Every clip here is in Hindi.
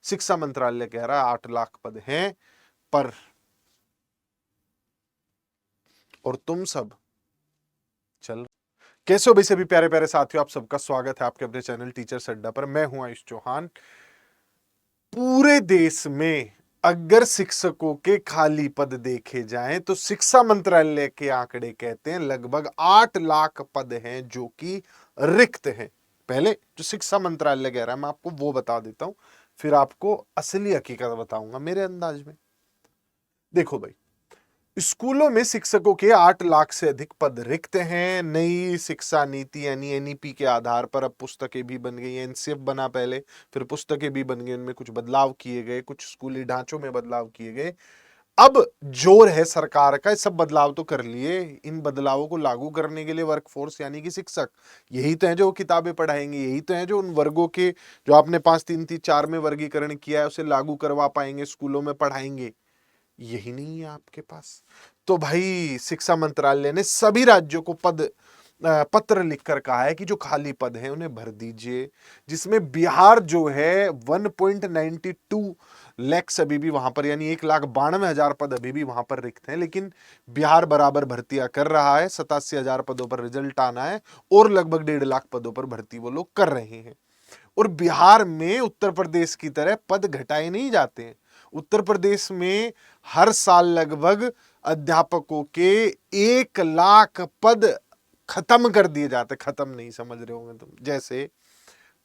शिक्षा मंत्रालय कह रहा है 8 लाख पद हैं पर, और तुम सब चल। कैसे हो भाई सभी प्यारे प्यारे साथियों, आप सबका स्वागत है आपके अपने चैनल टीचर्स अड्डा पर। मैं हूं आयुष चौहान। पूरे देश में अगर शिक्षकों के खाली पद देखे जाएं तो शिक्षा मंत्रालय के आंकड़े कहते हैं लगभग 8 लाख पद हैं जो कि रिक्त हैं। पहले जो शिक्षा मंत्रालय कह रहा है मैं आपको वो बता देता हूं, फिर आपको असली हकीकत बताऊंगा मेरे अंदाज में। देखो भाई, स्कूलों में शिक्षकों के 8 लाख से अधिक पद रिक्त हैं। नई शिक्षा नीति यानी एनईपी के आधार पर अब पुस्तकें भी बन गई हैं। एनसीएफ बना पहले, फिर पुस्तकें भी बन गई, उनमें कुछ बदलाव किए गए, कुछ स्कूली ढांचों में बदलाव किए गए। अब जोर है सरकार का, सब बदलाव तो कर लिए, इन बदलावों को लागू करने के लिए वर्कफोर्स यानी कि शिक्षक यही तो है जो किताबें पढ़ाएंगे, यही तो है जो उन वर्गों के जो आपने 5 3 3 4 में वर्गीकरण किया है उसे लागू करवा पाएंगे, स्कूलों में पढ़ाएंगे। यही नहीं है आपके पास। तो भाई शिक्षा मंत्रालय ने सभी राज्यों को पत्र लिखकर कहा है कि जो खाली पद हैं उन्हें भर दीजिए, जिसमें बिहार जो है 1.92 लाख अभी भी वहां पर यानी 1,92,000 पद अभी भी वहां पर रिक्त हैं, लेकिन बिहार बराबर भर्तियां कर रहा है। 87,000 पदों पर रिजल्ट आना है और लगभग 1.5 लाख पदों पर भर्ती वो लोग कर रहे हैं। और बिहार में उत्तर प्रदेश की तरह पद घटाए नहीं जाते हैं। उत्तर प्रदेश में हर साल लगभग अध्यापकों के 1 लाख पद खत्म कर दिए जाते। खत्म नहीं समझ रहे होंगे तुम, जैसे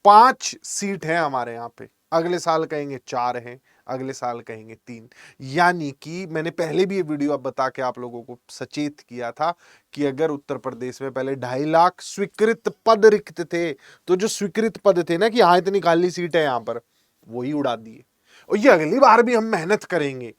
5 सीट है हमारे यहाँ पे, अगले साल कहेंगे 4 हैं, अगले साल कहेंगे 3। यानी कि मैंने पहले भी ये वीडियो अब बता के आप लोगों को सचेत किया था कि अगर उत्तर प्रदेश में पहले 2.5 लाख स्वीकृत पद रिक्त थे, तो जो स्वीकृत पद थे ना कि हाँ इतनी खाली सीट है यहाँ पर, वही उड़ा दिए। और ये अगली बार भी हम मेहनत करेंगे।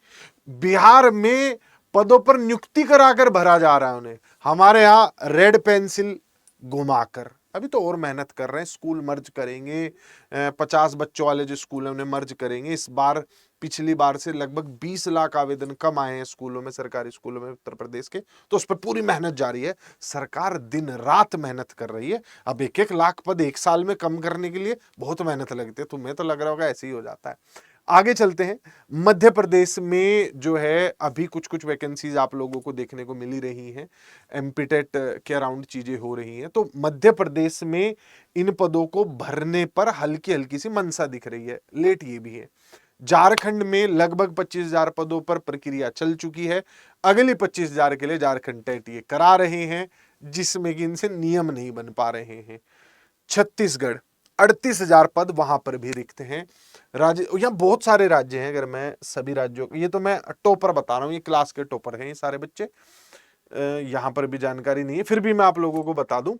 बिहार में पदों पर नियुक्ति कराकर भरा जा रहा है उन्हें, हमारे यहाँ रेड पेंसिल घुमाकर। अभी तो और मेहनत कर रहे हैं, स्कूल मर्ज करेंगे, 50 बच्चों वाले जो स्कूल है उन्हें मर्ज करेंगे। इस बार पिछली बार से लगभग 20 लाख आवेदन कम आए हैं स्कूलों में, सरकारी स्कूलों में उत्तर प्रदेश के, तो उस पर पूरी मेहनत जारी है। सरकार दिन रात मेहनत कर रही है। अब 1-1 लाख पद एक साल में कम करने के लिए बहुत मेहनत लगती है, तुम्हें तो लग रहा होगा ऐसे ही हो जाता है। आगे चलते हैं। मध्य प्रदेश में जो है अभी कुछ कुछ वैकेंसीज आप लोगों को देखने को मिली रही हैं, एमपीटेट के अराउंड चीजें हो रही हैं। तो मध्य प्रदेश में इन पदों को भरने पर हल्की हल्की सी मंशा दिख रही है, लेट ये भी है। झारखंड में लगभग 25,000 पदों पर प्रक्रिया चल चुकी है। अगले 25,000 के लिए झारखंड टेट ये करा रहे हैं, जिसमें कि इनसे नियम नहीं बन पा रहे हैं। छत्तीसगढ़ 38,000 पद वहां पर भी रिक्त हैं। राज्य, यहाँ बहुत सारे राज्य हैं, अगर मैं सभी राज्यों, ये तो मैं टॉपर बता रहा हूँ, ये क्लास के टॉपर हैं ये सारे बच्चे, यहां पर भी जानकारी नहीं है, फिर भी मैं आप लोगों को बता दूं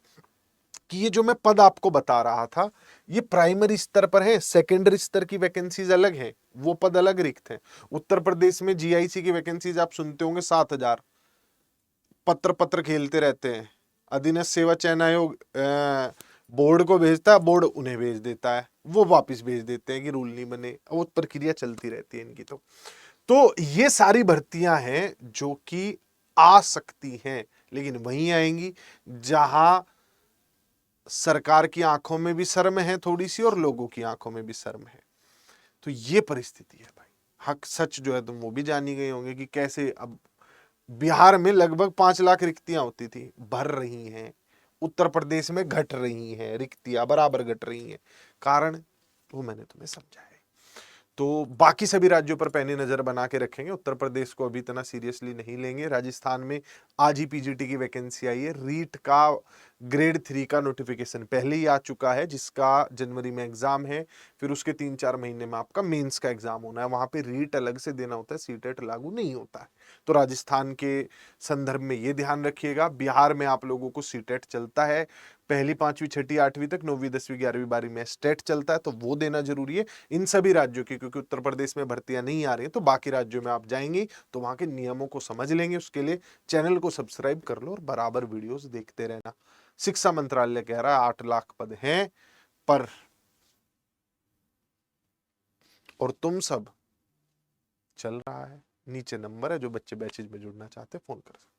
कि ये जो मैं पद आपको बता रहा था ये प्राइमरी स्तर पर है। सेकेंडरी स्तर की वैकेंसीज अलग हैं, वो पद अलग रिक्त हैं। उत्तर प्रदेश में जीआईसी की वैकेंसीज आप सुनते होंगे 7,000। पत्र पत्र खेलते रहते हैं, अधीनस्थ सेवा चयन आयोग बोर्ड को भेजता है, बोर्ड उन्हें भेज देता है, वो वापस भेज देते हैं कि रूल नहीं बने, वो प्रक्रिया चलती रहती है इनकी। तो ये सारी भर्तियां हैं जो कि आ सकती हैं, लेकिन वहीं आएंगी जहां सरकार की आंखों में भी शर्म है थोड़ी सी और लोगों की आंखों में भी शर्म है। तो ये परिस्थिति है भाई। हक सच जो है तुम वो भी जानी गए होंगे कि कैसे अब बिहार में लगभग 5 लाख रिक्तियां होती थी, भर रही हैं। उत्तर प्रदेश में घट रही हैं रिक्तियां, बराबर घट रही हैं। कारण वो मैंने तुम्हें समझाया। तो बाकी सभी राज्यों पर पैनी नजर बना के रखेंगे, उत्तर प्रदेश को अभी इतना सीरियसली नहीं लेंगे। राजस्थान में आज ही पीजीटी की वैकेंसी आई है। रीट का ग्रेड 3 का नोटिफिकेशन पहले ही आ चुका है, जिसका जनवरी में एग्जाम है, फिर उसके 3-4 महीने में आपका मेंस का एग्जाम होना है। वहां पे रीट अलग से देना होता है, सीटेट लागू नहीं होता है। तो राजस्थान के संदर्भ में ये ध्यान रखिएगा। बिहार में आप लोगों को सीटेट चलता है, पहली 5वीं 6ठी 8वीं तक, 9वीं 10वीं 11वीं 12वीं में स्टेट चलता है, तो वो देना जरूरी है इन सभी राज्यों की, क्योंकि उत्तर प्रदेश में भर्तियां नहीं आ रही हैं। तो बाकी राज्यों में आप जाएंगे तो वहां के नियमों को समझ लेंगे। उसके लिए चैनल को सब्सक्राइब कर लो और बराबर वीडियोस देखते रहना। शिक्षा मंत्रालय कह रहा है 8 लाख पद हैं पर, और तुम सब चल रहा है। नीचे नंबर है, जो बच्चे बैचेज में जुड़ना चाहते फोन कर सकते।